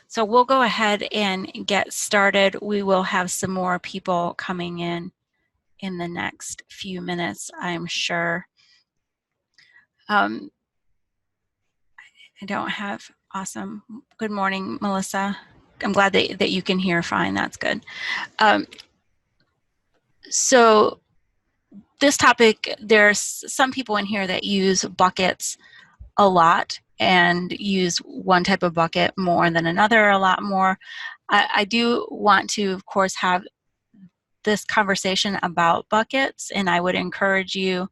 So we'll go ahead and get started. We will have some more people coming in the next few minutes, I'm sure. I don't have, awesome. Good morning, Melissa. I'm glad that you can hear fine. That's good. So this topic, there's some people in here that use buckets a lot and use one type of bucket more than another, a lot more. I do want to, of course, have this conversation about buckets, and I would encourage you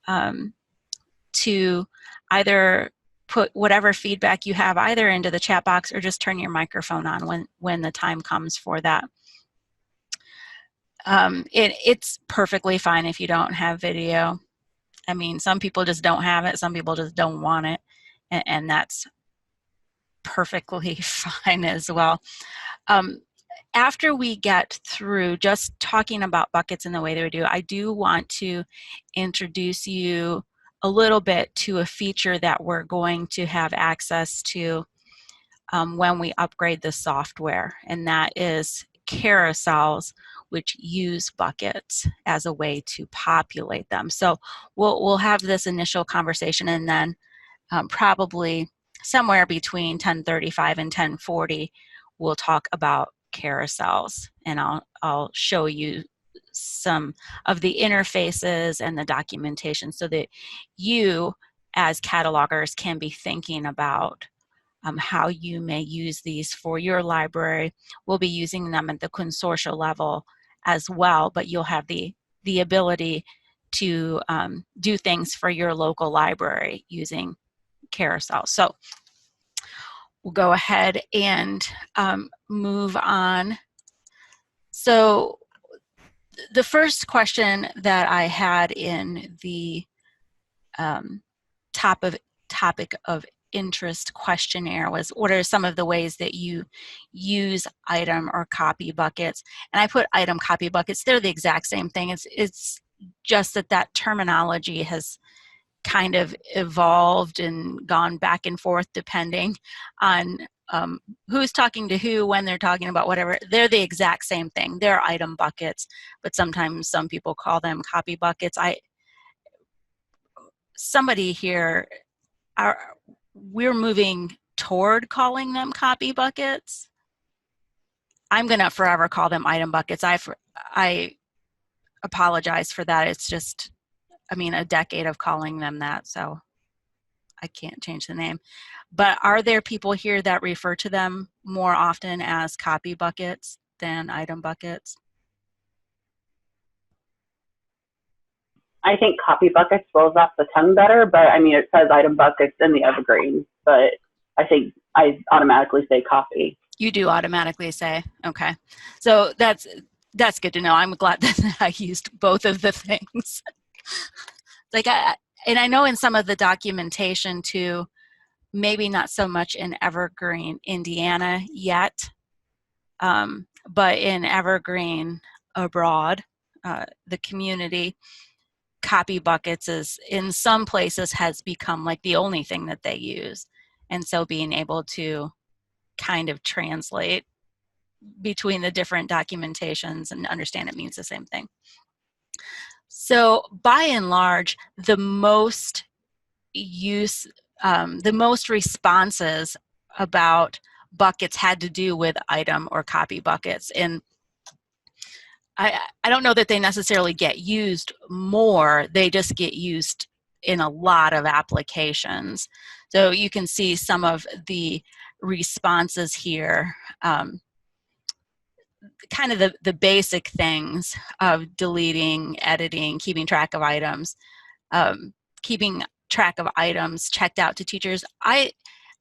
to either put whatever feedback you have either into the chat box or just turn your microphone on when the time comes for that. It's perfectly fine if you don't have video. I mean, some people just don't have it, some people just don't want it, and that's perfectly fine as well. After we get through just talking about buckets in the way that we do, I do want to introduce you a little bit to a feature that we're going to have access to when we upgrade the software, and that is carousels, which use buckets as a way to populate them. So we'll have this initial conversation, and then probably somewhere between 10:35 and 10:40, we'll talk about carousels, and I'll show you some of the interfaces and the documentation so that you as catalogers can be thinking about how you may use these for your library. We'll be using them at the consortia level as well, but you'll have the ability to do things for your local library using carousel. So we'll go ahead and move on. So the first question that I had in the topic of interest questionnaire was, what are some of the ways that you use item or copy buckets? And I put item copy buckets. They're the exact same thing. It's just that terminology has kind of evolved and gone back and forth depending on who's talking to who when they're talking about whatever. They're the exact same thing. They're item buckets, but sometimes some people call them copy buckets. Somebody here, we're moving toward calling them copy buckets. I'm going to forever call them item buckets. I apologize for that. It's just, I mean, a decade of calling them that, so I can't change the name. But are there people here that refer to them more often as copy buckets than item buckets? I think copy buckets rolls off the tongue better, but I mean, it says item buckets in the evergreen, but I think I automatically say copy. You do automatically say, okay. So that's good to know. I'm glad that I used both of the things. And I know in some of the documentation too, maybe not so much in Evergreen, Indiana yet, but in Evergreen abroad, the community, copy buckets is in some places has become like the only thing that they use. And so being able to kind of translate between the different documentations and understand it means the same thing. So by and large, the most responses about buckets had to do with item or copy buckets. And I don't know that they necessarily get used more, they just get used in a lot of applications. So you can see some of the responses here, kind of the basic things of deleting, editing, keeping track of items, keeping track of items checked out to teachers. I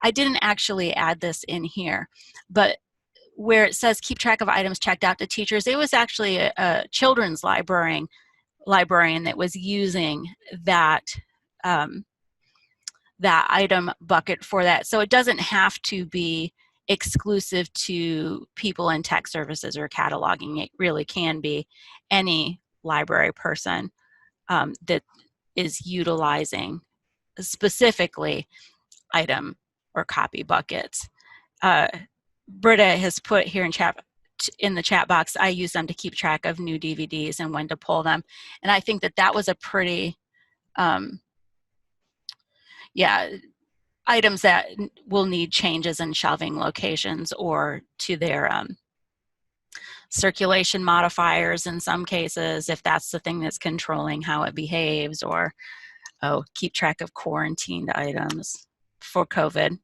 didn't actually add this in here, but where it says keep track of items checked out to teachers, it was actually a children's librarian that was using that that item bucket for that. So it doesn't have to be exclusive to people in tech services or cataloging. It really can be any library person that is utilizing specifically item or copy buckets. Britta has put here in the chat box, I use them to keep track of new DVDs and when to pull them. And I think that that was a pretty, yeah, items that will need changes in shelving locations or to their circulation modifiers in some cases, if that's the thing that's controlling how it behaves, or, oh, keep track of quarantined items for COVID.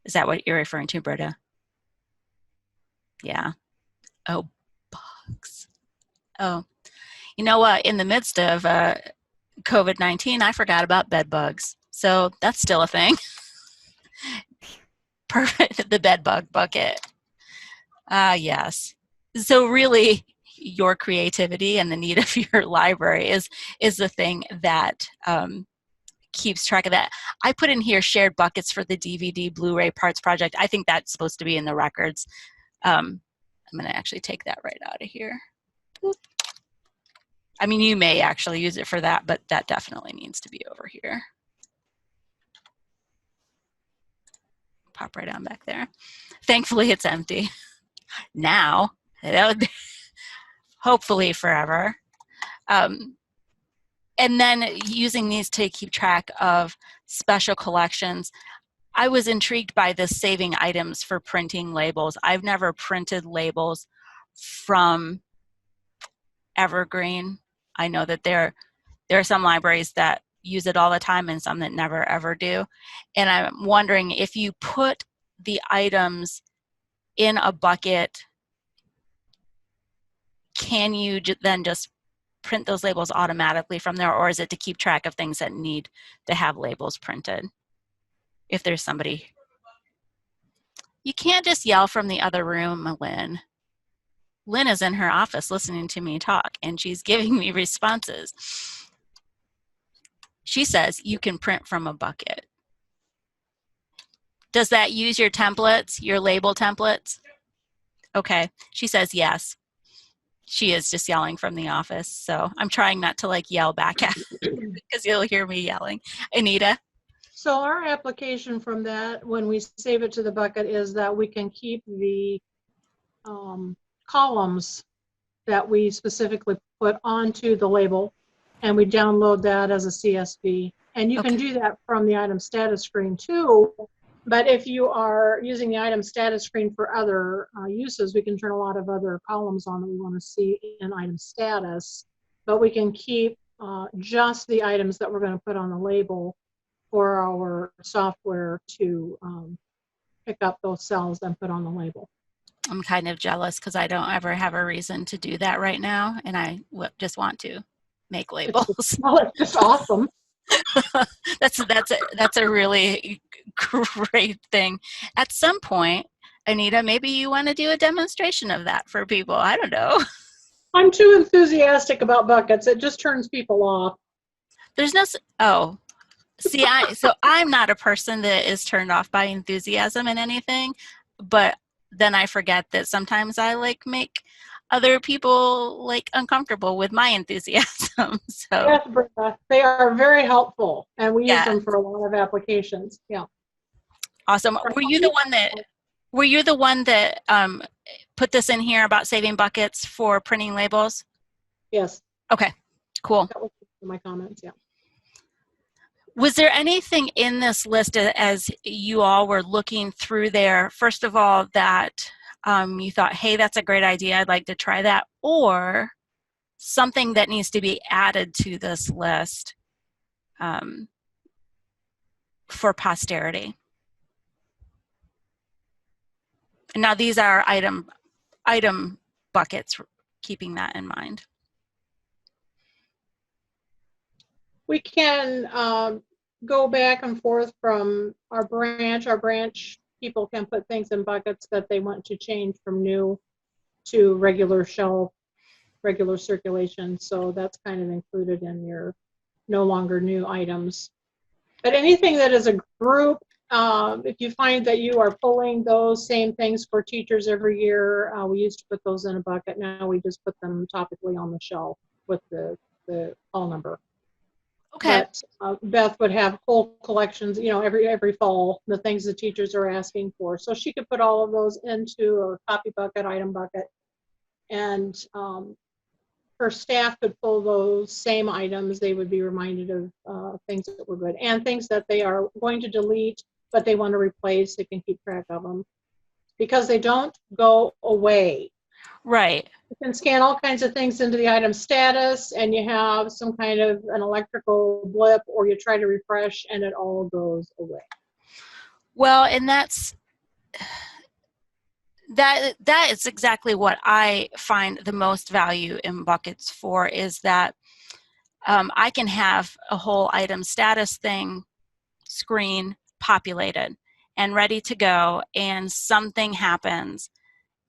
Is that what you're referring to, Britta? Yeah. Oh, bugs. Oh, you know what? In the midst of COVID-19, I forgot about bed bugs. So that's still a thing. Perfect. The bed bug bucket. Yes. So really, your creativity and the need of your library is the thing that keeps track of that. I put in here shared buckets for the DVD Blu-ray parts project. I think that's supposed to be in the records. I'm going to actually take that right out of here. Boop. I mean, you may actually use it for that, but that definitely needs to be over here. Pop right on back there. Thankfully, it's empty. Now, hopefully forever. And then using these to keep track of special collections. I was intrigued by the saving items for printing labels. I've never printed labels from Evergreen. I know that there are some libraries that use it all the time and some that never ever do. And I'm wondering if you put the items in a bucket, can you then just print those labels automatically from there, or is it to keep track of things that need to have labels printed? If there's somebody. You can't just yell from the other room, Lynn. Lynn is in her office listening to me talk, and she's giving me responses. She says you can print from a bucket. Does that use your templates, your label templates? Okay, she says yes. She is just yelling from the office, so I'm trying not to like yell back at her because you'll hear me yelling. Anita? So our application from that, when we save it to the bucket, is that we can keep the columns that we specifically put onto the label, and we download that as a CSV. And you can do that from the item status screen too. But if you are using the item status screen for other uses, we can turn a lot of other columns on that we want to see in item status. But we can keep just the items that we're going to put on the label for our software to pick up those cells and put on the label. I'm kind of jealous because I don't ever have a reason to do that right now, and I just want to make labels. Well, it's just awesome. That's a really great thing. At some point, Anita, maybe you want to do a demonstration of that for people. I don't know. I'm too enthusiastic about buckets. It just turns people off. There's no, oh, see, so I'm not a person that is turned off by enthusiasm in anything, but then I forget that sometimes I like make other people like uncomfortable with my enthusiasm. So yes, Britta, they are very helpful, and we use them for a lot of applications. Yeah. Awesome. Were you the one that put this in here about saving buckets for printing labels? Yes. Okay. Cool. That was my comments. Yeah. Was there anything in this list as you all were looking through there, first of all, that you thought, hey, that's a great idea, I'd like to try that, or something that needs to be added to this list for posterity? And now these are item buckets, keeping that in mind. We can go back and forth from our branch. Our branch people can put things in buckets that they want to change from new to regular shelf, regular circulation. So that's kind of included in your no longer new items. But anything that is a group, if you find that you are pulling those same things for teachers every year, we used to put those in a bucket. Now we just put them topically on the shelf with the call number. Okay. But Beth would have whole collections, you know, every fall, the things the teachers are asking for. So she could put all of those into a copy bucket, item bucket, and her staff could pull those same items. They would be reminded of things that were good and things that they are going to delete, but they want to replace. They can keep track of them because they don't go away. Right. You can scan all kinds of things into the item status, and you have some kind of an electrical blip, or you try to refresh and it all goes away. Well, and that is exactly what I find the most value in buckets for, is that I can have a whole item status screen populated and ready to go, and something happens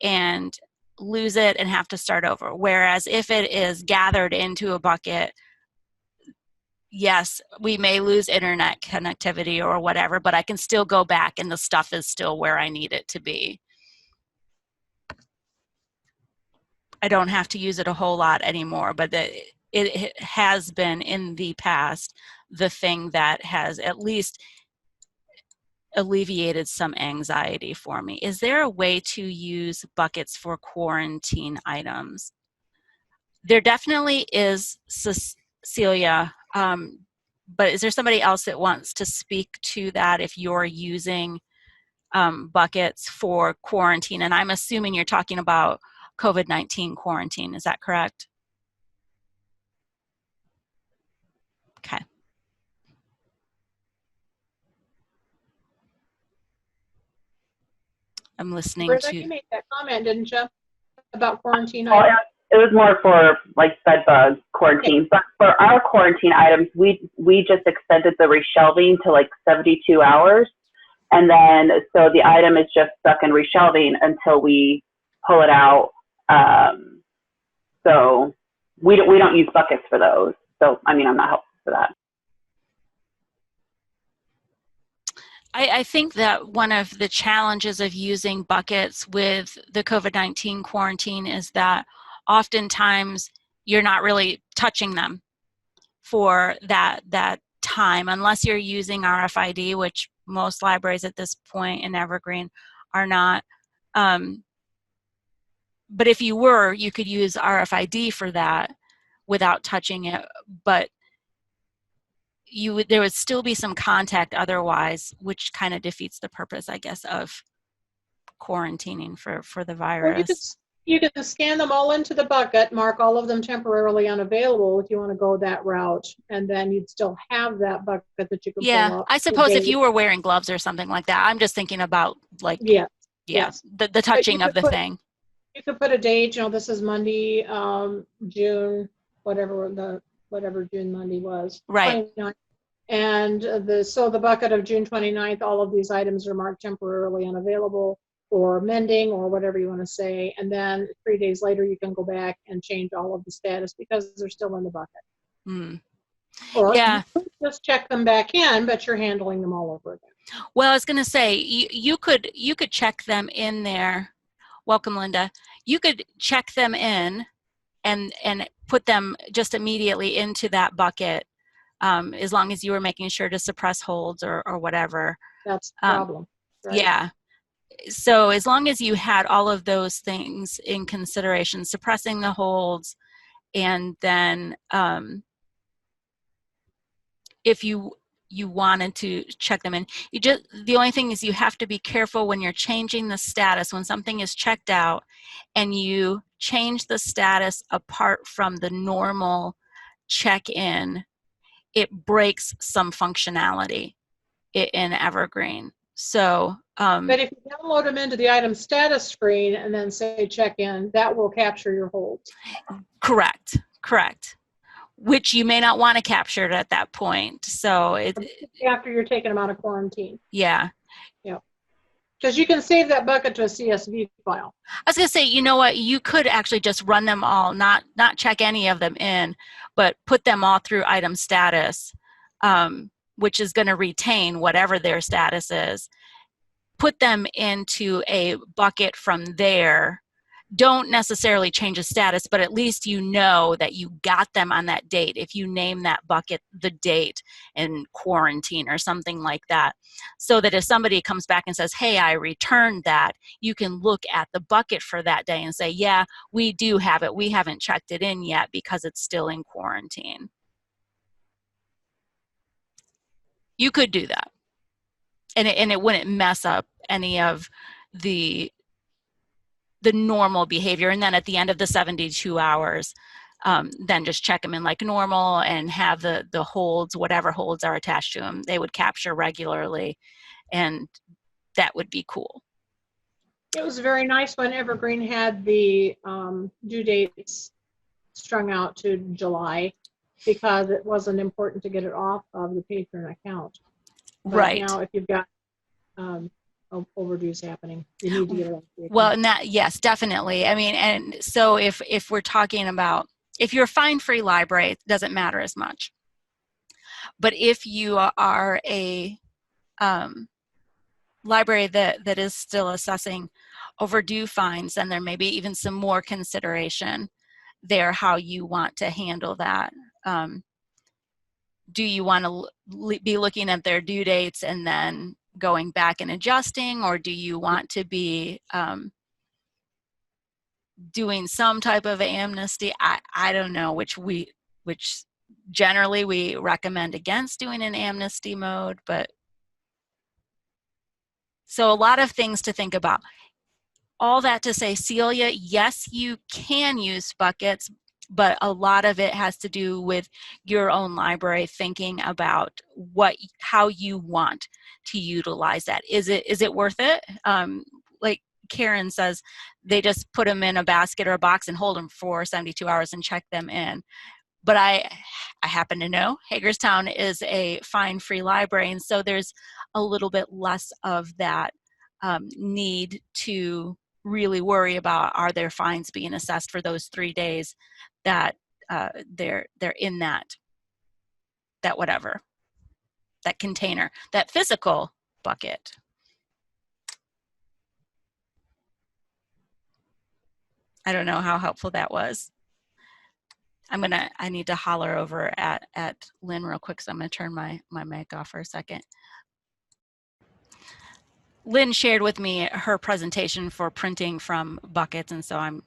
and lose it and have to start over. Whereas if it is gathered into a bucket, yes, we may lose internet connectivity or whatever, but I can still go back and the stuff is still where I need it to be. I don't have to use it a whole lot anymore, but it has been in the past the thing that has at least alleviated some anxiety for me. Is there a way to use buckets for quarantine items? There definitely is, Cecilia, but is there somebody else that wants to speak to that if you're using buckets for quarantine? And I'm assuming you're talking about COVID-19 quarantine. Is that correct? Okay. I'm listening Britta, to. you made that comment, didn't you, about quarantine Well, items? it was more for like bed bug quarantine, Okay. but for our quarantine items, we just extended the reshelving to like 72 hours. And then, so the item is just stuck in reshelving until we pull it out. So we don't use buckets for those. So, I mean, I'm not helpful for that. I think that one of the challenges of using buckets with the COVID-19 quarantine is that oftentimes you're not really touching them for that time, unless you're using RFID, which most libraries at this point in Evergreen are not. But if you were, you could use RFID for that without touching it. But there would still be some contact otherwise, which kind of defeats the purpose, I guess, of quarantining for the Well, virus. you can scan them all into the bucket, mark all of them temporarily unavailable if you want to go that route, and then you'd still have that bucket that you can Yeah, pull up. I suppose if you were wearing gloves or something like that, I'm just thinking about like, Yeah, yeah, yes. the touching of the thing. You could put a date, you know, this is Monday, June, whatever June Monday was. Right. 29th. And so the bucket of June 29th, all of these items are marked temporarily unavailable or mending or whatever you want to say. And then 3 days later, you can go back and change all of the status because they're still in the bucket. Mm. Or Yeah. you could just check them back in, but you're handling them all over again. Well, I was going to say, you could check them in there. Welcome, Linda. You could check them in and put them just immediately into that bucket, as long as you were making sure to suppress holds or whatever. That's the problem. Right? Yeah. So as long as you had all of those things in consideration, suppressing the holds, and then if you wanted to check them in, the only thing is you have to be careful when you're changing the status. When something is checked out and you change the status apart from the normal check-in, it breaks some functionality in Evergreen. So, but if you download them into the item status screen and then say check in, that will capture your holds. Correct. Which you may not want to capture it at that point. So after you're taking them out of quarantine. Yeah. Yeah. Because you can save that bucket to a CSV file. I was going to say, you know what, you could actually just run them all, not check any of them in, but put them all through item status, which is going to retain whatever their status is. Put them into a bucket from there don't necessarily change the status, but at least you know that you got them on that date. If you name that bucket the date in quarantine or something like that, so that if somebody comes back and says, hey, I returned that, you can look at the bucket for that day and say, yeah, we do have it. We haven't checked it in yet because it's still in quarantine. You could do that. And it wouldn't mess up any of the normal behavior. And then at the end of the 72 hours, then just check them in like normal and have the holds, whatever holds are attached to them, they would capture regularly, and that would be cool. It was very nice when Evergreen had the due dates strung out to July, because it wasn't important to get it off of the patron account. But right. now if you've got overdues happening, you need to get it off the account. Well, and that, yes, definitely. I mean, and so if we're talking about, if you're a fine-free library, it doesn't matter as much. But if you are a library that is still assessing overdue fines, then there may be even some more consideration there, how you want to handle that. Do you want to be looking at their due dates and then going back and adjusting, or do you want to be doing some type of amnesty? I don't know, which generally we recommend against doing an amnesty mode, but so a lot of things to think about. All that to say, Celia, yes, you can use buckets, but a lot of it has to do with your own library thinking about how you want to utilize that. Is it worth it? Like Karen says, they just put them in a basket or a box and hold them for 72 hours and check them in. But I happen to know Hagerstown is a fine-free library, and so there's a little bit less of that need to really worry about, are there fines being assessed for those 3 days that they're in that whatever, that container, that physical bucket. I don't know how helpful that was. I need to holler over at Lynn real quick, so I'm gonna turn my mic off for a second. Lynn shared with me her presentation for printing from buckets, and so I'm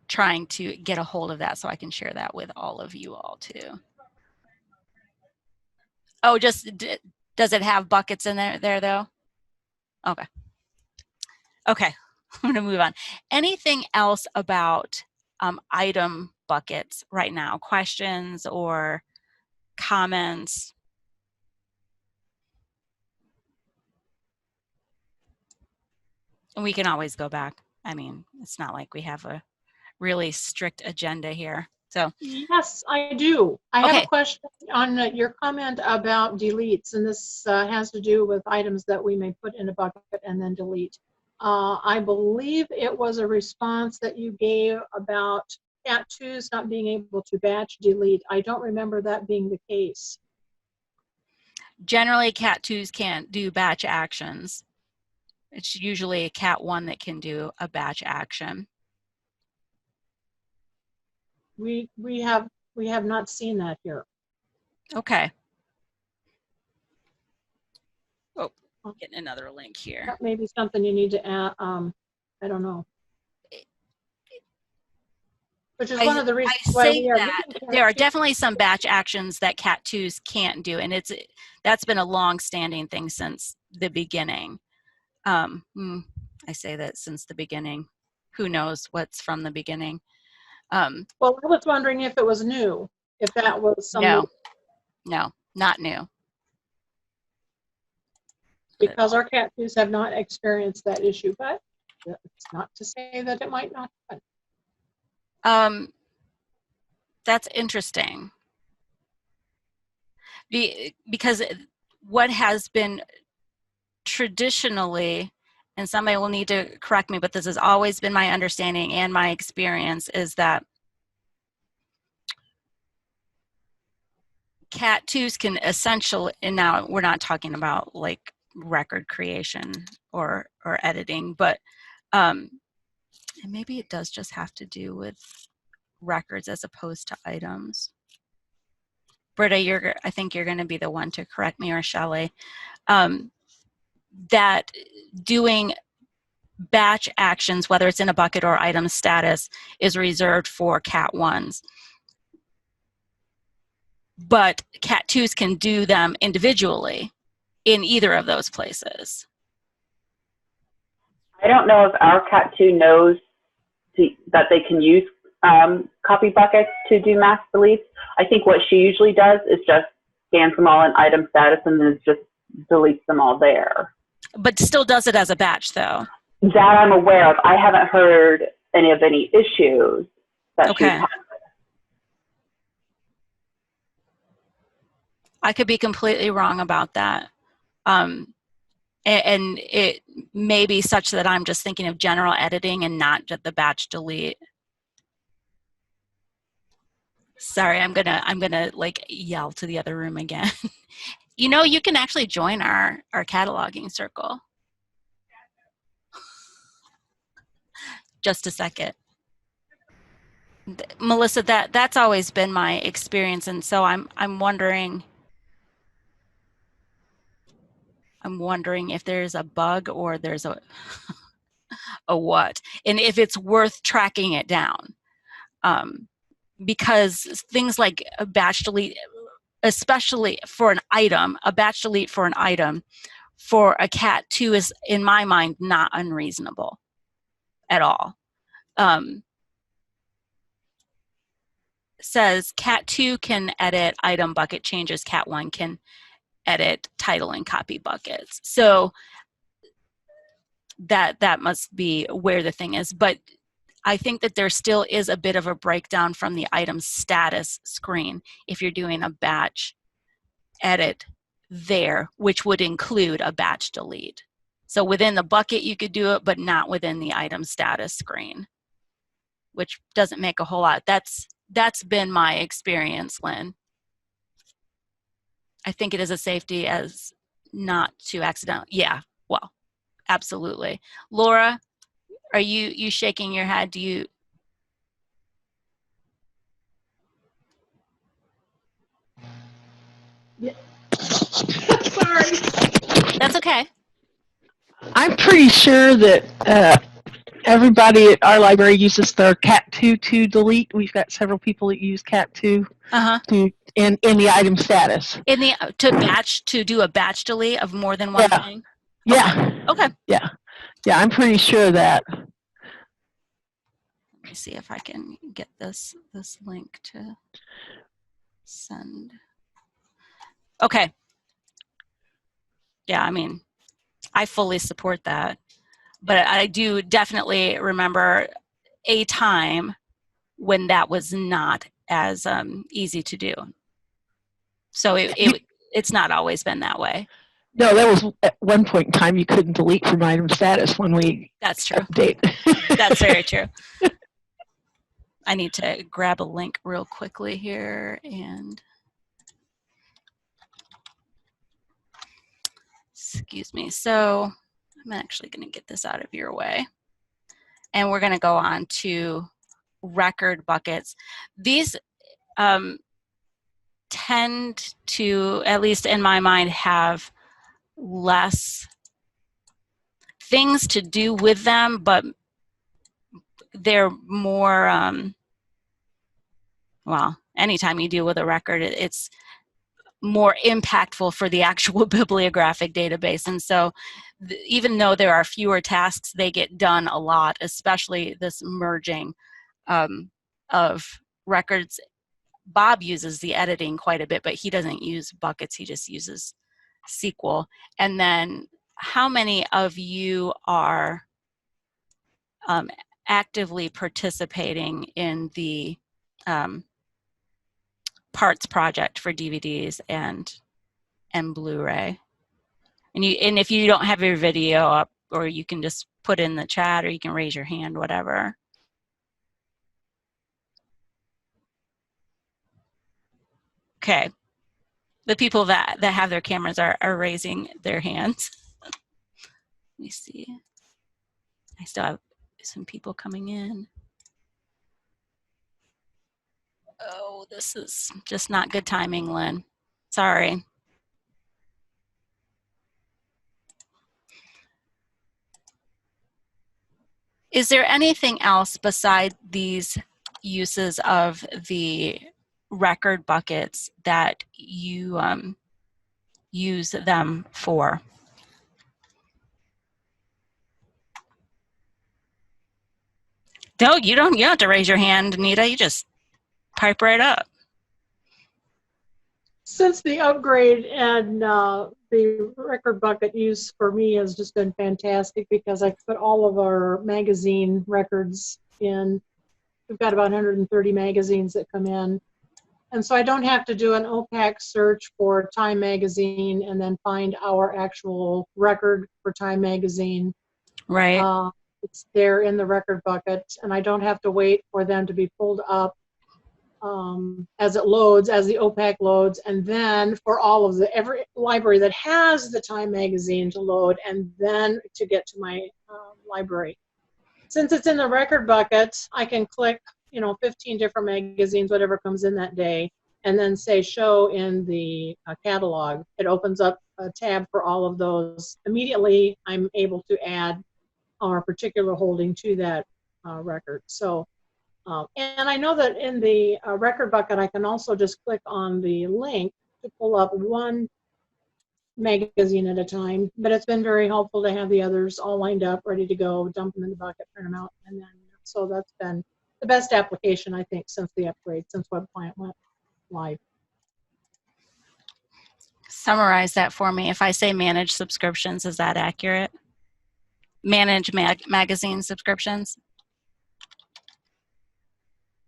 trying to get a hold of that so I can share that with all of you all too. Oh, does it have buckets in there though? Okay. Okay, I'm gonna move on. Anything else about item buckets right now? Questions or comments? And we can always go back. I mean, it's not like we have a really strict agenda here. So yes, I do. I okay. have a question on your comment about deletes, and this has to do with items that we may put in a bucket and then delete. I believe it was a response that you gave about Cat2s not being able to batch delete. I don't remember that being the case. Generally, Cat2s can't do batch actions. It's usually a Cat1 that can do a batch action. We have not seen that here. Okay. Oh, getting another link here. That may be something you need to add. I don't know. Which is one of the reasons why we are that there are definitely some batch actions that Cat2s can't do, and that's been a long-standing thing since the beginning. I say that since the beginning. Who knows what's from the beginning? Well, I was wondering if it was new, if that was something. No, not new. Because our Cat2s have not experienced that issue, but it's not to say that it might not happen. That's interesting. Because what has been traditionally, and somebody will need to correct me, but this has always been my understanding and my experience, is that Cat2s can essentially, and now we're not talking about like record creation or editing, but And maybe it does just have to do with records as opposed to items. Britta, I think you're going to be the one to correct me, or Shelley. That doing batch actions, whether it's in a bucket or item status, is reserved for Cat 1s. But Cat 2s can do them individually in either of those places. I don't know if our Cat 2 knows that they can use copy buckets to do mass deletes. I think what she usually does is just scans them all in item status and then just deletes them all there. But still does it as a batch, though. That I'm aware of. I haven't heard any issues that she's had. I could be completely wrong about that. And it may be such that I'm just thinking of general editing and not just the batch delete. Sorry, I'm gonna like yell to the other room again. You know, you can actually join our cataloging circle. Just a second. Melissa, that's always been my experience, and so I'm wondering if there's a bug or there's a what, and if it's worth tracking it down. Because things like a batch delete, especially for an item, a batch delete for an item for a Cat 2 is, in my mind, not unreasonable at all. Says Cat 2 can edit item bucket changes, Cat 1 can edit title and copy buckets. So that must be where the thing is. But I think that there still is a bit of a breakdown from the item status screen if you're doing a batch edit there, which would include a batch delete. So within the bucket you could do it, but not within the item status screen, which doesn't make a whole lot. That's been my experience, Lynn. I think it is a safety as not to accidentally, yeah, well, absolutely. Laura, are you shaking your head? Do you? Yeah. Sorry. That's okay. I'm pretty sure that everybody at our library uses their Cat 2 to delete. We've got several people that use Cat 2 to in the item status. In the to do a batch delete of more than one thing. Yeah. Okay. Yeah. Yeah, I'm pretty sure that. Let me see if I can get this link to send. Okay. Yeah, I mean, I fully support that. But I do definitely remember a time when that was not as easy to do. So it's not always been that way. No, that was at one point in time you couldn't delete from item status when we That's true. Update. That's very true. I need to grab a link real quickly here and excuse me. So I'm actually going to get this out of your way. And we're going to go on to record buckets. These tend to, at least in my mind, have less things to do with them, but they're more, well, anytime you deal with a record, it's more impactful for the actual bibliographic database. And so even though there are fewer tasks, they get done a lot, especially this merging of records. Bob uses the editing quite a bit, but he doesn't use buckets. He just uses SQL. And then how many of you are actively participating in the parts project for DVDs and Blu-ray? And if you don't have your video up, or you can just put in the chat, or you can raise your hand, whatever. Okay, the people that have their cameras are raising their hands. Let me see. I still have Some people coming in. Oh, this is just not good timing, Lynn. Sorry. Is there anything else beside these uses of the record buckets that you use them for? No, you don't have to raise your hand, Anita. You just pipe right up. Since the upgrade and the record bucket use for me has just been fantastic because I put all of our magazine records in. We've got about 130 magazines that come in. And so I don't have to do an OPAC search for Time Magazine and then find our actual record for Time Magazine. Right. It's there in the record bucket, and I don't have to wait for them to be pulled up as it loads, as the OPAC loads, and then for all of every library that has the Time Magazine to load, and then to get to my library. Since it's in the record bucket, I can click 15 different magazines, whatever comes in that day, and then say show in the catalog. It opens up a tab for all of those. Immediately, I'm able to add our particular holding to that record. So, and I know that in the record bucket, I can also just click on the link to pull up one magazine at a time, but it's been very helpful to have the others all lined up, ready to go, dump them in the bucket, print them out, and then, so that's been the best application, I think, since the upgrade, since Web Client went live. Summarize that for me. If I say manage subscriptions, is that accurate? Manage magazine subscriptions?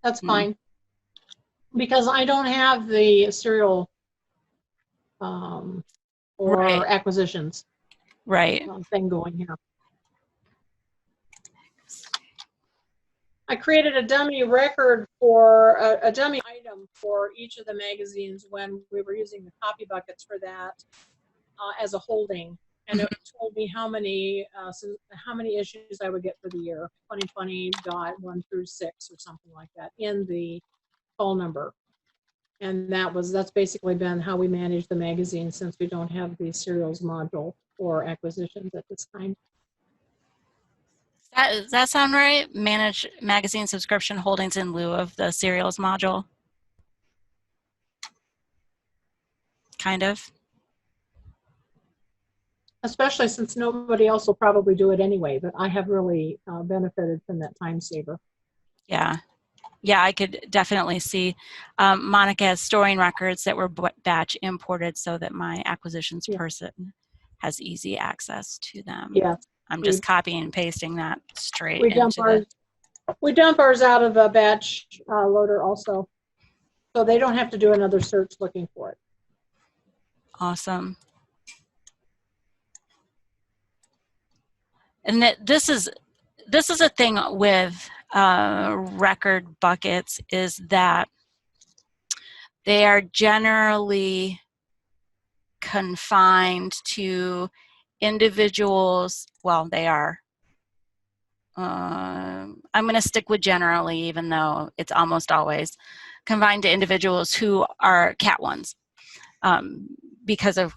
That's fine. Because I don't have the serial or acquisitions thing going here. I created a dummy record for a dummy item for each of the magazines when we were using the copy buckets for that as a holding, and it told me how many issues I would get for the year, 2020.1 through 6 or something like that in the call number. And that's basically been how we manage the magazine since we don't have the serials module or acquisitions at this time. Does that sound right? Manage magazine subscription holdings in lieu of the serials module? Kind of. Especially since nobody else will probably do it anyway, but I have really benefited from that time saver. Yeah. Yeah, I could definitely see. Monica is storing records that were batch imported so that my acquisitions person has easy access to them. Yeah. I'm just copying and pasting that straight we dump ours out of a batch loader also. So they don't have to do another search looking for it. Awesome. And this is a thing with record buckets, is that they are generally confined to individuals. Well, they are. I'm going to stick with generally, even though it's almost always confined to individuals who are Cat ones, because of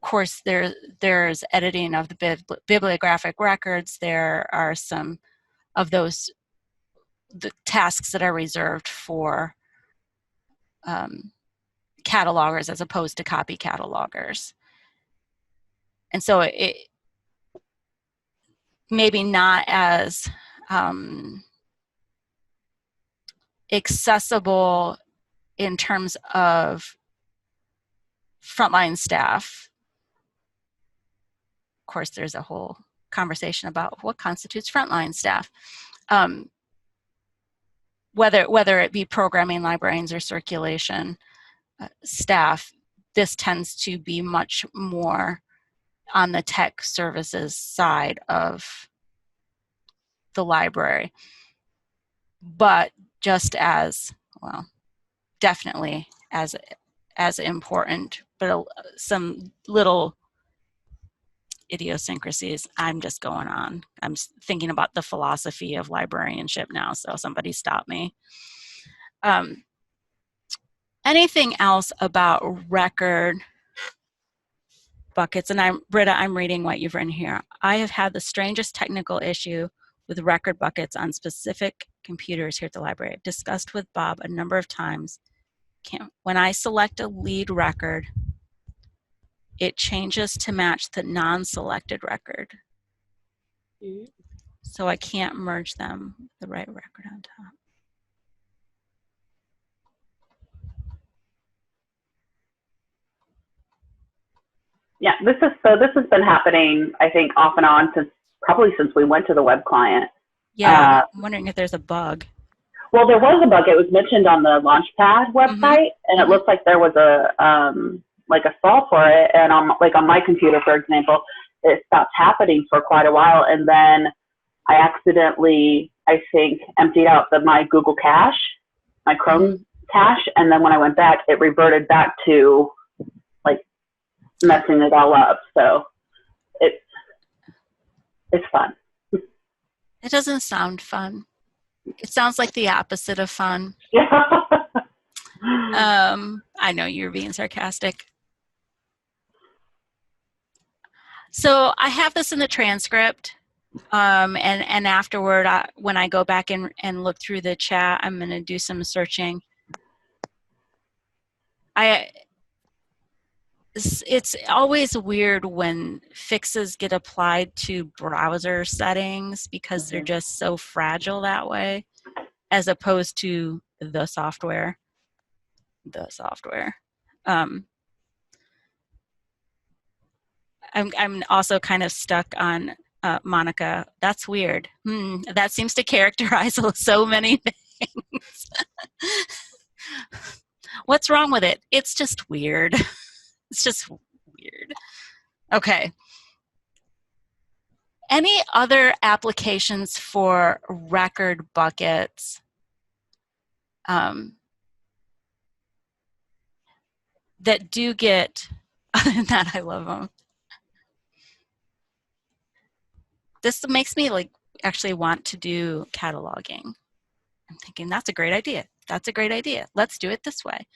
course there's editing of the bibliographic records. There are some of those the tasks that are reserved for catalogers as opposed to copy catalogers. And so it maybe not as accessible in terms of frontline staff. Of course, there's a whole conversation about what constitutes frontline staff. Whether it be programming, librarians, or circulation staff, this tends to be much more on the tech services side of the library. But just as, well, definitely as important, but some little idiosyncrasies. I'm just going on. I'm thinking about the philosophy of librarianship now, so somebody stop me. Anything else about record buckets? And Britta, I'm reading what you've written here. I have had the strangest technical issue with record buckets on specific computers here at the library. I've discussed with Bob a number of times. When I select a lead record, it changes to match the non-selected record. So I can't merge them with the right record on top. Yeah, this has been happening, I think, off and on since we went to the web client. Yeah, I'm wondering if there's a bug. Well, there was a bug. It was mentioned on the Launchpad website, and it looks like there was a solve for it. And on my computer, for example, it stopped happening for quite a while, and then I accidentally, I think, emptied out my Google cache, my Chrome cache, and then when I went back, it reverted back to messing it all up. So it's fun. It doesn't sound fun. It sounds like the opposite of fun. I know you're being sarcastic. So I have this in the transcript, and afterward, when I go back and look through the chat, I'm going to do some searching. It's always weird when fixes get applied to browser settings because they're just so fragile that way, as opposed to the software. I'm also kind of stuck on Monica. That's weird. That seems to characterize so many things. What's wrong with it? It's just weird. It's just weird. Okay. Any other applications for record buckets that do get, other than that, I love them. This makes me actually want to do cataloging. I'm thinking that's a great idea. That's a great idea. Let's do it this way.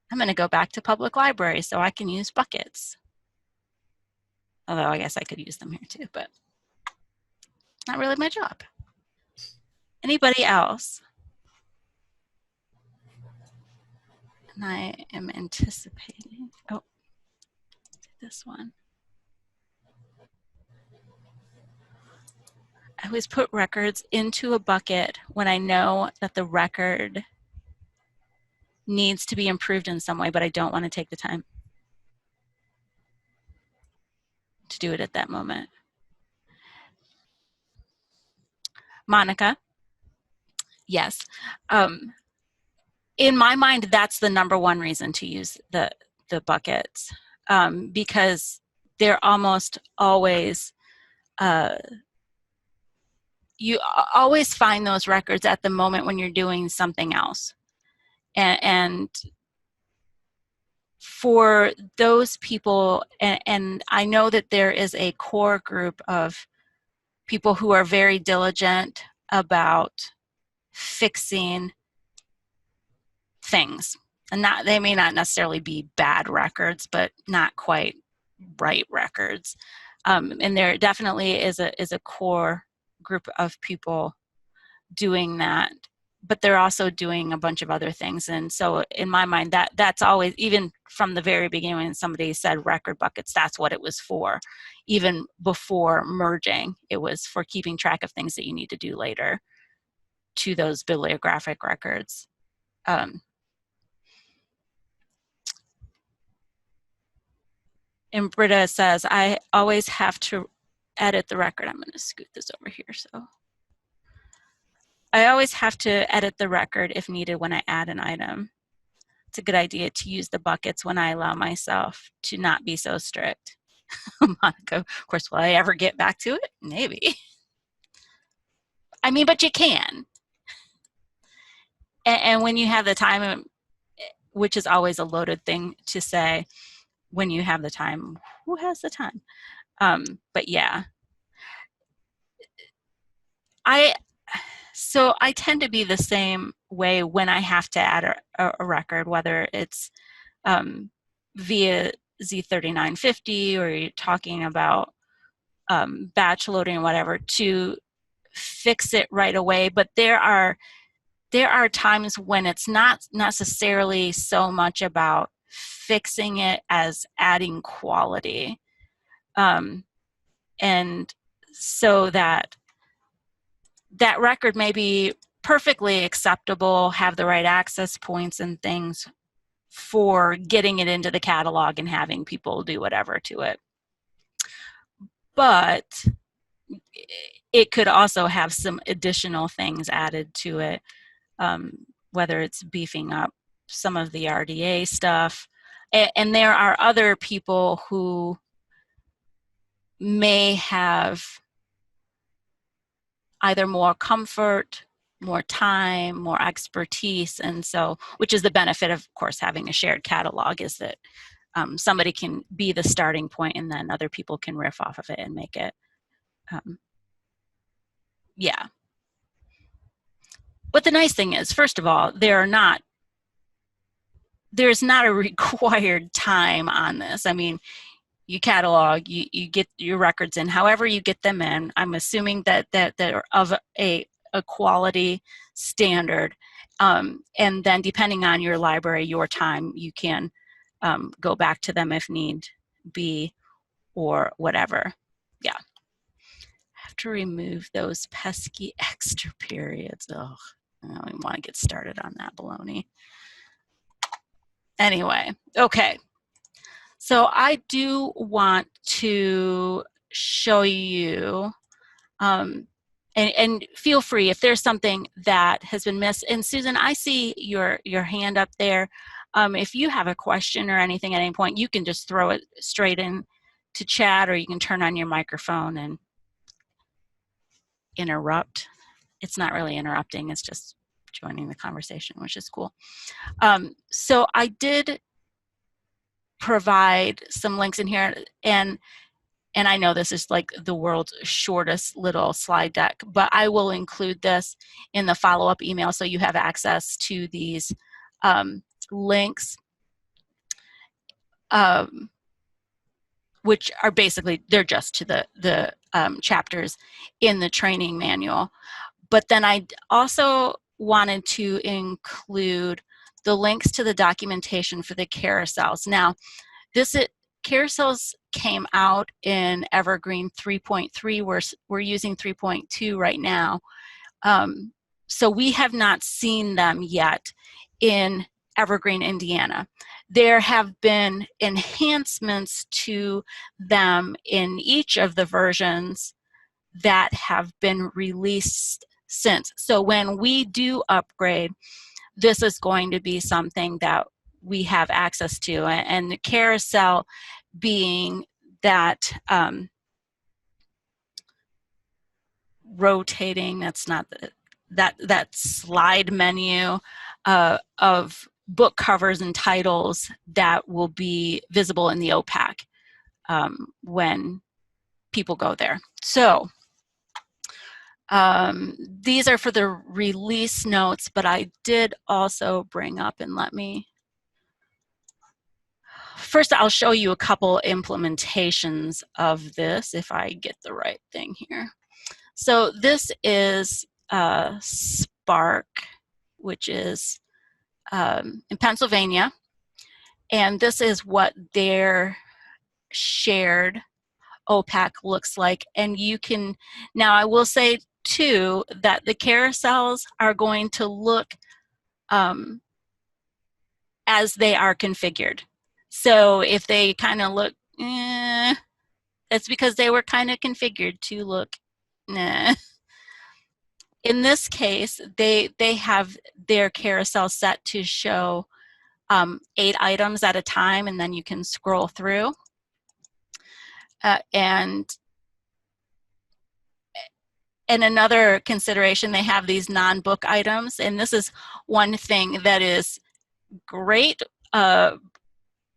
I'm going to go back to public library so I can use buckets. Although I guess I could use them here too, but not really my job. Anybody else? And I am anticipating, this one. I always put records into a bucket when I know that the record needs to be improved in some way, but I don't want to take the time to do it at that moment. Monica? Yes. In my mind, that's the number one reason to use the buckets, because they're almost always, you always find those records at the moment when you're doing something else. And for those people, and I know that there is a core group of people who are very diligent about fixing things. And they may not necessarily be bad records, but not quite right records. And there definitely is a core group of people doing that, but they're also doing a bunch of other things. And so in my mind, that's always, even from the very beginning when somebody said record buckets, that's what it was for. Even before merging, it was for keeping track of things that you need to do later to those bibliographic records. And Britta says, I always have to edit the record. I'm going to scoot this over here. So I always have to edit the record if needed when I add an item. It's a good idea to use the buckets when I allow myself to not be so strict. Monica, of course, will I ever get back to it? Maybe. I mean, but you can. And when you have the time, which is always a loaded thing to say, when you have the time, who has the time? But yeah, so I tend to be the same way when I have to add a record, whether it's via Z3950 or you're talking about batch loading or whatever, to fix it right away. But there are times when it's not necessarily so much about fixing it as adding quality. And so that record may be perfectly acceptable, have the right access points and things for getting it into the catalog and having people do whatever to it. But it could also have some additional things added to it, whether it's beefing up some of the RDA stuff. And there are other people who may have either more comfort, more time, more expertise, and so, which is the benefit of course having a shared catalog, is that somebody can be the starting point and then other people can riff off of it and make it, yeah. But the nice thing is, first of all, there's not a required time on this. I mean, you catalog, you get your records in however you get them in. I'm assuming that they're of a quality standard, and then depending on your library, your time, you can go back to them if need be or whatever. Yeah. I have to remove those pesky extra periods. Oh, I don't even want to get started on that baloney. Anyway, okay. So I do want to show you, and feel free if there's something that has been missed. And Susan, I see your hand up there. If you have a question or anything at any point, you can just throw it straight in to chat, or you can turn on your microphone and interrupt. It's not really interrupting, it's just joining the conversation, which is cool. So I did provide some links in here, and I know this is like the world's shortest little slide deck, but I will include this in the follow-up email so you have access to these links, which are basically, they're just to the chapters in the training manual. But then I also wanted to include the links to the documentation for the carousels. Now, carousels came out in Evergreen 3.3. We're using 3.2 right now. So we have not seen them yet in Evergreen, Indiana. There have been enhancements to them in each of the versions that have been released since. So when we do upgrade, this is going to be something that we have access to, and the carousel being that rotating, that's not that slide menu of book covers and titles that will be visible in the OPAC when people go there. So these are for the release notes, but I did also bring up, and first I'll show you a couple implementations of this if I get the right thing here. So this is SPARC, which is in Pennsylvania, and this is what their shared OPAC looks like. And you can, now I will say too that the carousels are going to look as they are configured. So if they kind of look, that's because they were kind of configured to look, nah. In this case, they have their carousel set to show 8 items at a time, and then you can scroll through. And another consideration, they have these non-book items, and this is one thing that is great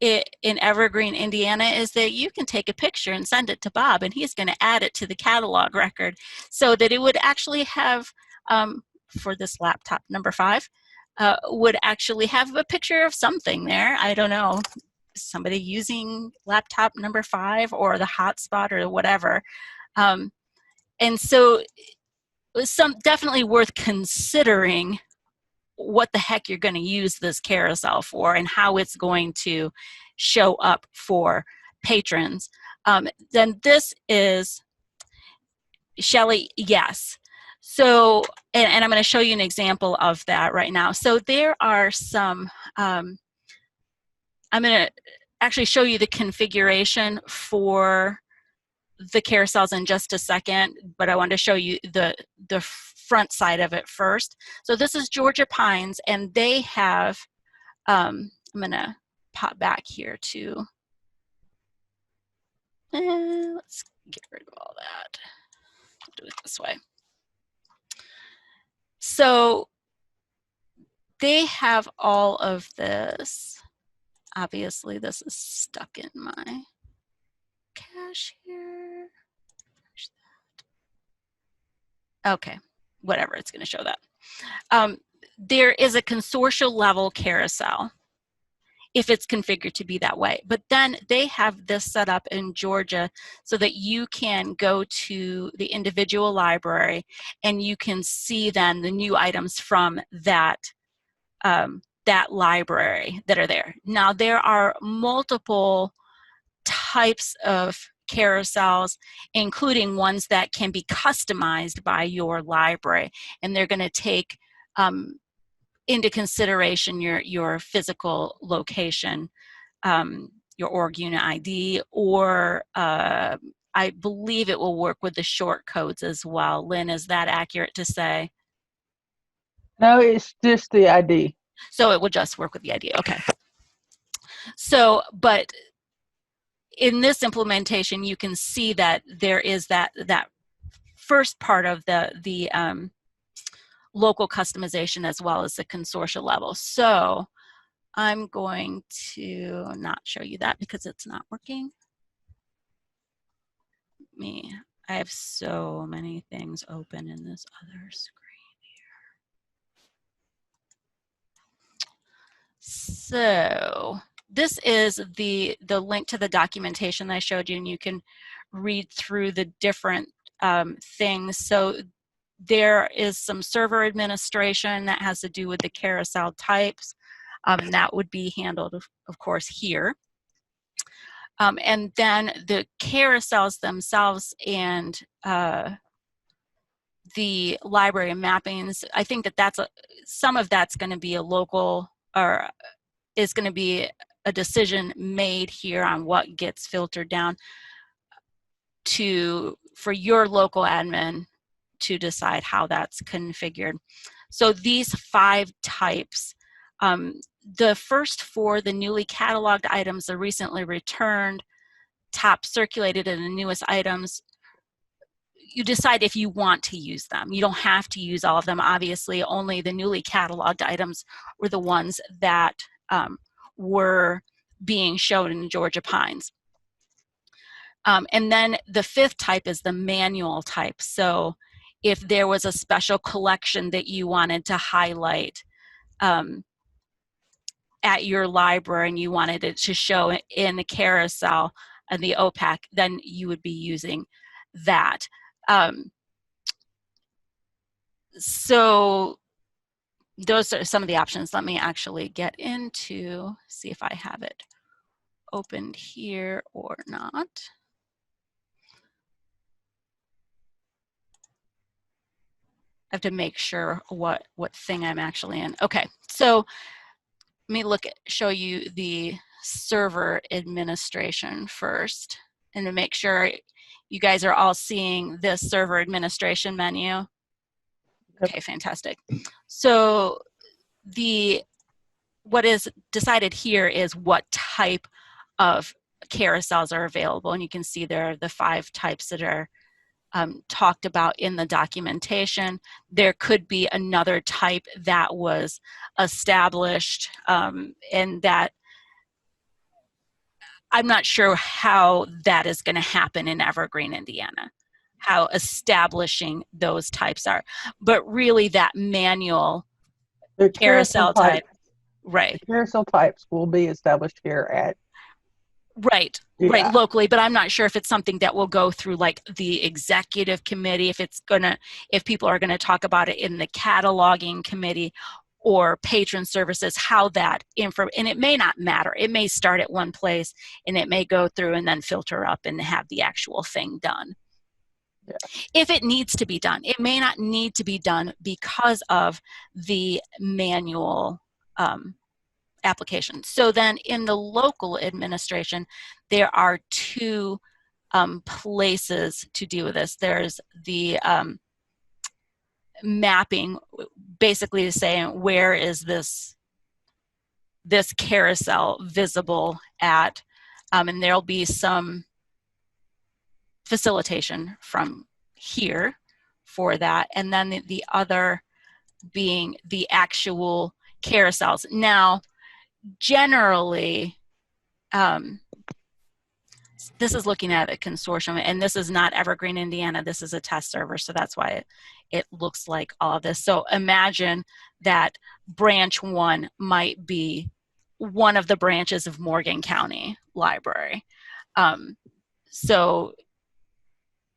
in Evergreen, Indiana, is that you can take a picture and send it to Bob, and he's going to add it to the catalog record so that it would actually have, for this laptop number 5, would actually have a picture of something there. I don't know, somebody using laptop number 5 or the hotspot or whatever. And so it was definitely worth considering what the heck you're going to use this carousel for and how it's going to show up for patrons. Then this is, Shelley, yes. So, and I'm going to show you an example of that right now. So there are some, I'm going to actually show you the configuration for the carousels in just a second, but I want to show you the front side of it first. So this is Georgia Pines, and they have, I'm going to pop back here to, let's get rid of all that. I'll do it this way. So they have all of this. Obviously, this is stuck in my cache here. Okay, whatever, it's going to show that. There is a consortial level carousel if it's configured to be that way. But then they have this set up in Georgia so that you can go to the individual library and you can see then the new items from that, that library that are there. Now, there are multiple types of carousels, including ones that can be customized by your library, and they're going to take into consideration your physical location, your org unit ID, or I believe it will work with the short codes as well. Lynn, is that accurate to say? No, it's just the ID. So it will just work with the ID. Okay. So, but in this implementation, you can see that there is that first part of the local customization as well as the consortia level. So I'm going to not show you that because it's not working. I have so many things open in this other screen here. So this is the link to the documentation I showed you, and you can read through the different things. So there is some server administration that has to do with the carousel types, and that would be handled, of course, here. And then the carousels themselves and the library mappings, I think that some of that's going to be a local, or is going to be a decision made here on what gets filtered down for your local admin to decide how that's configured. So these 5 types, the first 4, the newly cataloged items, the recently returned, top circulated, and the newest items, you decide if you want to use them. You don't have to use all of them. Obviously, only the newly cataloged items were the ones that were being shown in Georgia Pines. And then the 5th type is the manual type. So if there was a special collection that you wanted to highlight at your library and you wanted it to show in the carousel and the OPAC, then you would be using that. So those are some of the options. Let me actually get into, see if I have it opened here or not. I have to make sure what thing I'm actually in. Okay, so let me show you the server administration first, and to make sure you guys are all seeing this server administration menu. Okay, fantastic. So what is decided here is what type of carousels are available, and you can see there are the 5 types that are talked about in the documentation. There could be another type that was established and that I'm not sure how that is going to happen in Evergreen, Indiana, how establishing those types are. But really that manual The carousel type, The right, carousel types will be established here at. right, Yeah. locally, but I'm not sure if it's something that will go through like the executive committee, if people are gonna talk about it in the cataloging committee or patron services, how that info, and it may not matter. It may start at one place and it may go through and then filter up and have the actual thing done. Yeah. If it needs to be done, it may not need to be done because of the manual application. So then in the local administration, there are two places to deal with this. There's the mapping, basically saying where is this carousel visible at, and there'll be some facilitation from here for that. And then the other being the actual carousels. Now, generally, this is looking at a consortium, and this is not Evergreen, Indiana. This is a test server, so that's why it looks like all of this. So imagine that branch 1 might be one of the branches of Morgan County Library. So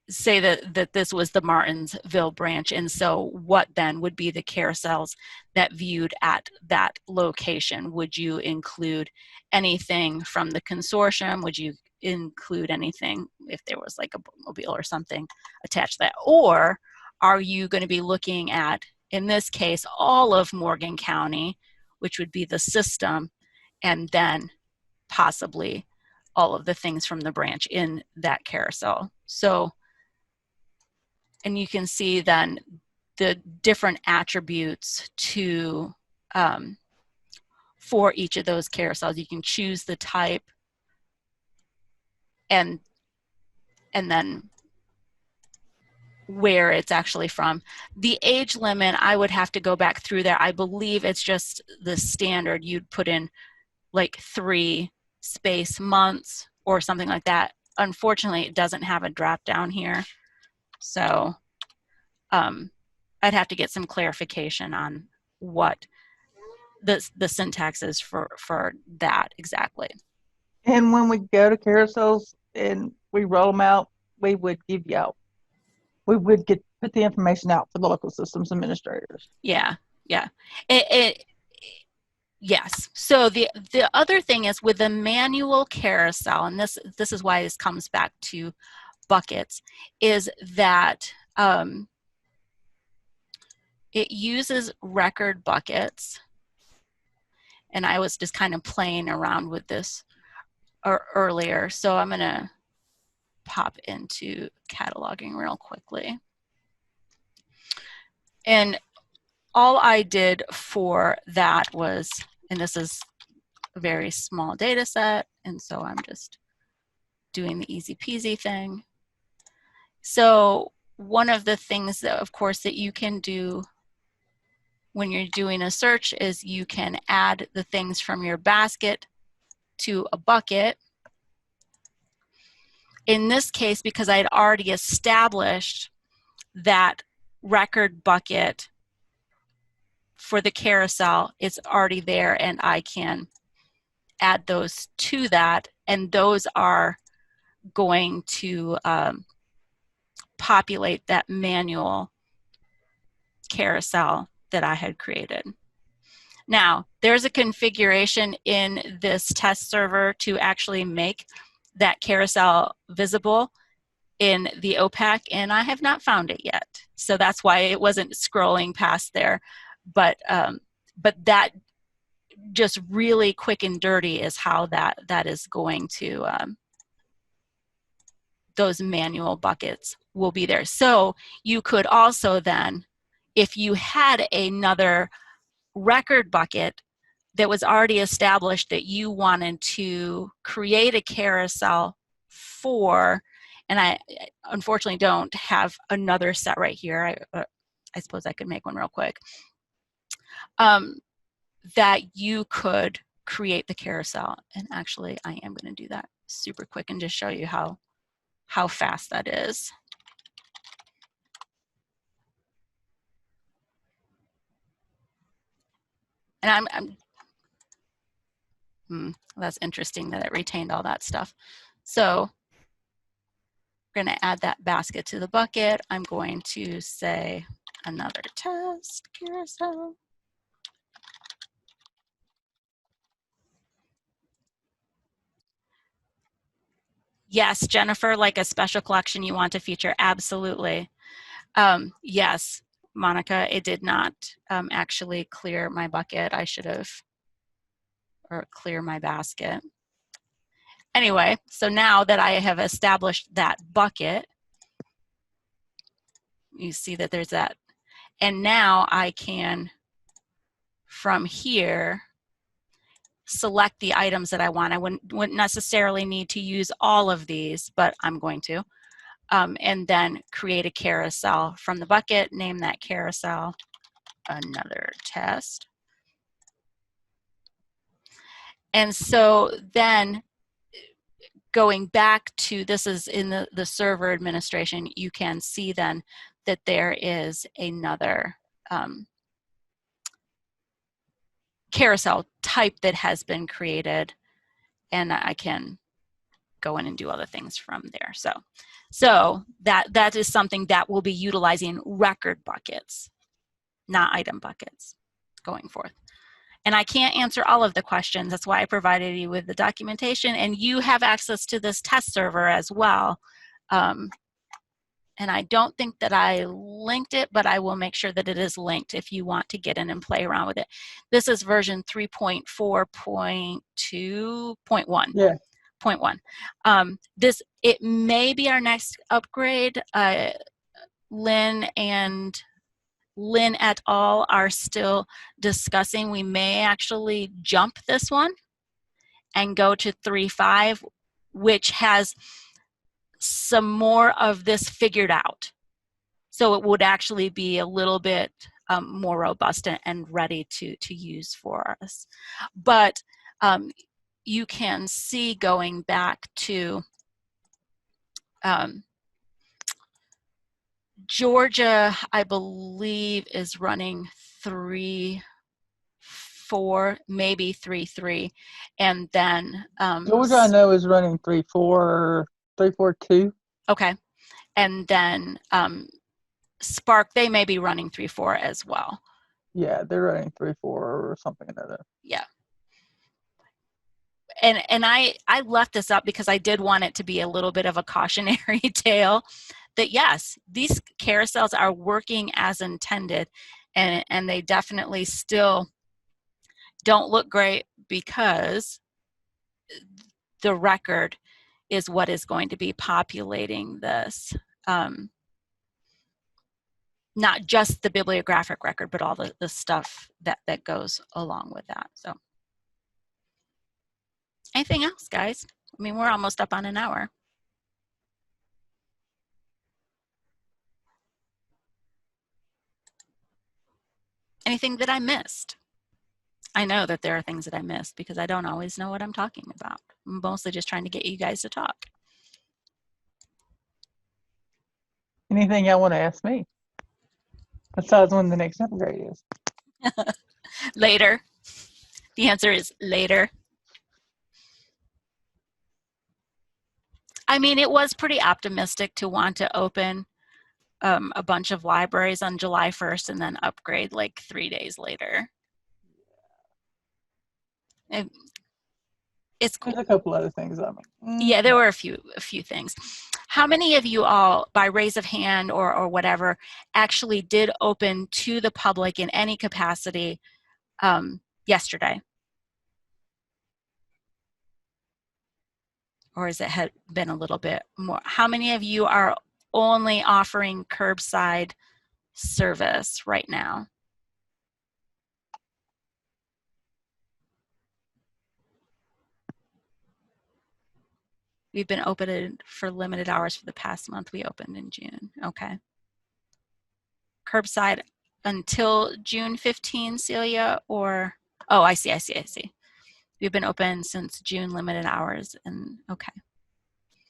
say that this was the Martinsville branch, and so what then would be the carousels that viewed at that location? Would you include anything from the consortium? Would you include anything if there was like a bookmobile or something attached to that? Or are you going to be looking at, in this case, all of Morgan County, which would be the system, and then possibly all of the things from the branch in that carousel? So, and you can see then the different attributes to for each of those carousels. You can choose the type and then where it's actually from. The age limit, I would have to go back through there. I believe it's just the standard. You'd put in like 3 space months or something like that. Unfortunately, it doesn't have a drop down here. So I'd have to get some clarification on what the syntax is for that exactly. And when we go to carousels and we roll them out, we would put the information out for the local systems administrators. Yeah. Yes. So the other thing is with the manual carousel, and this is why this comes back to buckets, is that it uses record buckets. And I was just kind of playing around with this earlier. So I'm going to pop into cataloging real quickly. And all I did for that was, and this is a very small data set, and so I'm just doing the easy peasy thing. So one of the things that, of course, that you can do when you're doing a search is you can add the things from your basket to a bucket. In this case, because I'd already established that record bucket for the carousel, it's already there, and I can add those to that, and those are going to populate that manual carousel that I had created. Now, there's a configuration in this test server to actually make that carousel visible in the OPAC, and I have not found it yet. So that's why it wasn't scrolling past there. But that just really quick and dirty is how that is going to, those manual buckets will be there. So you could also then, if you had another record bucket that was already established that you wanted to create a carousel for, and I unfortunately don't have another set right here. I suppose I could make one real quick. That you could create the carousel, and actually I am going to do that super quick and just show you how fast that is. And that's interesting that it retained all that stuff. So we're going to add that basket to the bucket. I'm going to say another test carousel. Yes, Jennifer, like a special collection you want to feature, absolutely. Yes, Monica, it did not actually clear my bucket. I should have, or clear my basket. Anyway, so now that I have established that bucket, you see that there's that. And now I can, from here, select the items that I want. I wouldn't necessarily need to use all of these, but I'm going to. And then create a carousel from the bucket, name that carousel another test. And so then going back to, this is in the server administration, you can see then that there is another carousel type that has been created, and I can go in and do other things from there. So that is something that we'll be utilizing record buckets, not item buckets going forth. And I can't answer all of the questions. That's why I provided you with the documentation, and you have access to this test server as well. And I don't think that I linked it, but I will make sure that it is linked if you want to get in and play around with it. This is version 3.4.2.1. Yeah. 0.1. It may be our next upgrade. Lynn et al. Are still discussing. We may actually jump this one and go to 3.5, which has some more of this figured out. So it would actually be a little bit more robust and ready to use for us. But you can see, going back to Georgia, I believe, is running 3.4, maybe 3.3, and then Georgia, I know, is running 3.4.2. Okay, and then Spark, they may be running 3.4 as well. Yeah, they're running 3.4 or something another. Yeah. And I left this up because I did want it to be a little bit of a cautionary tale that yes, these carousels are working as intended, and they definitely still don't look great because the record is what is going to be populating this. Not just the bibliographic record, but all the stuff that goes along with that. So anything else, guys? I mean, we're almost up on an hour. Anything that I missed? I know that there are things that I missed because I don't always know what I'm talking about. I'm mostly just trying to get you guys to talk. Anything y'all want to ask me? Besides when the next upgrade is. Later. The answer is later. I mean, it was pretty optimistic to want to open a bunch of libraries on July 1st and then upgrade like 3 days later. It's cool. There's a couple other things I mean. Yeah, there were a few things. How many of you all, by raise of hand or whatever, actually did open to the public in any capacity yesterday? Or has it had been a little bit more? How many of you are only offering curbside service right now? We've been open for limited hours for the past month. We opened in June. Okay. Curbside until June 15, Celia, or, oh, I see. You've been open since June, limited hours, and okay.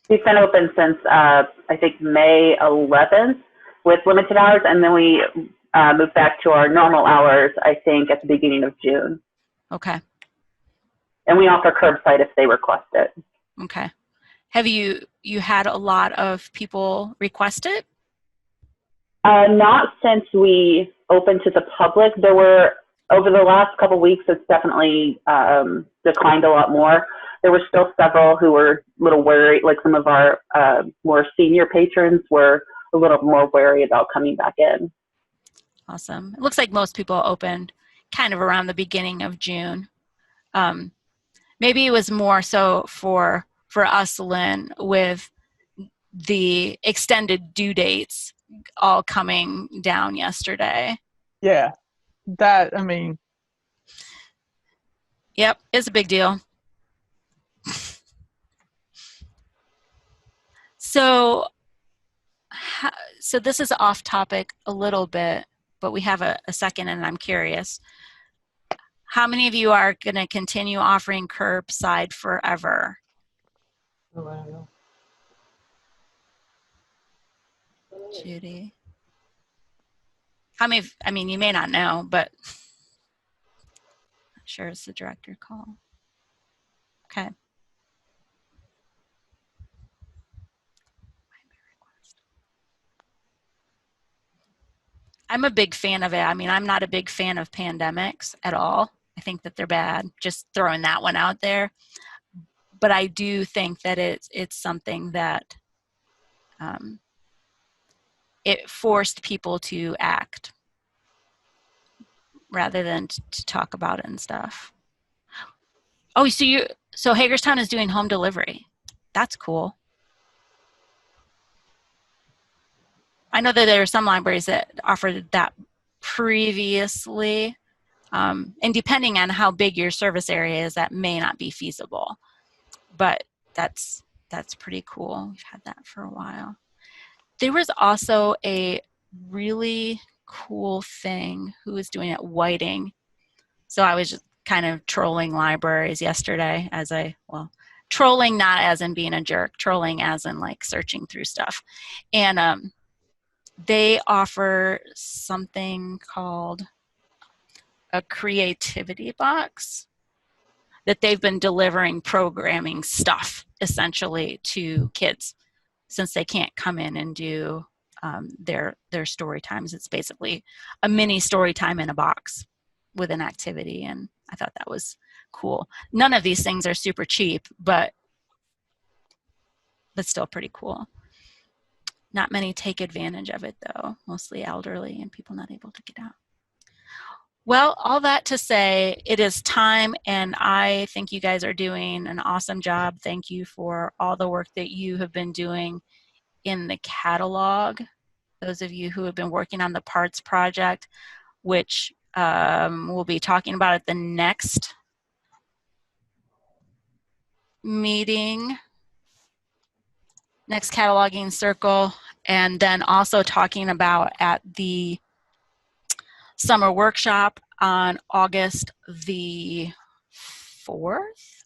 We've been open since, I think, May 11th with limited hours, and then we moved back to our normal hours, I think, at the beginning of June. Okay. And we offer curbside if they request it. Okay. Have you had a lot of people request it? Not since we opened to the public. There were, over the last couple of weeks, it's definitely declined a lot more. There were still several who were a little worried, like some of our more senior patrons were a little more wary about coming back in. Awesome. It looks like most people opened kind of around the beginning of June. Maybe it was more so for us, Lynn, with the extended due dates all coming down yesterday. Yeah, that, I mean. Yep, it's a big deal. So this is off topic a little bit, but we have a second and I'm curious. How many of you are going to continue offering curbside forever? Oh, I don't know. Judy? How many, I mean, you may not know, but I'm sure it's the director call. Okay. I'm a big fan of it. I mean, I'm not a big fan of pandemics at all. I think that they're bad. Just throwing that one out there. But I do think that it's something that it forced people to act rather than to talk about it and stuff. Oh, so Hagerstown is doing home delivery. That's cool. I know that there are some libraries that offered that previously, and depending on how big your service area is, that may not be feasible. But that's pretty cool. We've had that for a while. There was also a really cool thing who was doing at Whiting. So I was just kind of trolling libraries yesterday trolling not as in being a jerk, trolling as in like searching through stuff. And they offer something called a creativity box that they've been delivering programming stuff essentially to kids since they can't come in and do their story times. It's basically a mini story time in a box with an activity, and I thought that was cool. None of these things are super cheap, but still pretty cool. Not many take advantage of it though, mostly elderly and people not able to get out. Well, all that to say, it is time, and I think you guys are doing an awesome job. Thank you for all the work that you have been doing in the catalog. Those of you who have been working on the parts project, which we'll be talking about at the next meeting, next cataloging circle, and then also talking about at the summer workshop on August the 4th.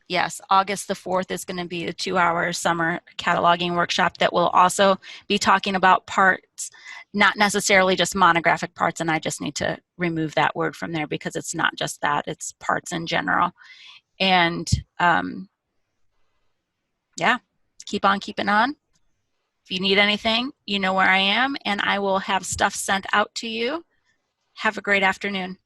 Yes, August the 4th is going to be a 2-hour summer cataloging workshop that will also be talking about parts, not necessarily just monographic parts, and I just need to remove that word from there because it's not just that, it's parts in general. And yeah, keep on keeping on. If you need anything, you know where I am, and I will have stuff sent out to you. Have a great afternoon.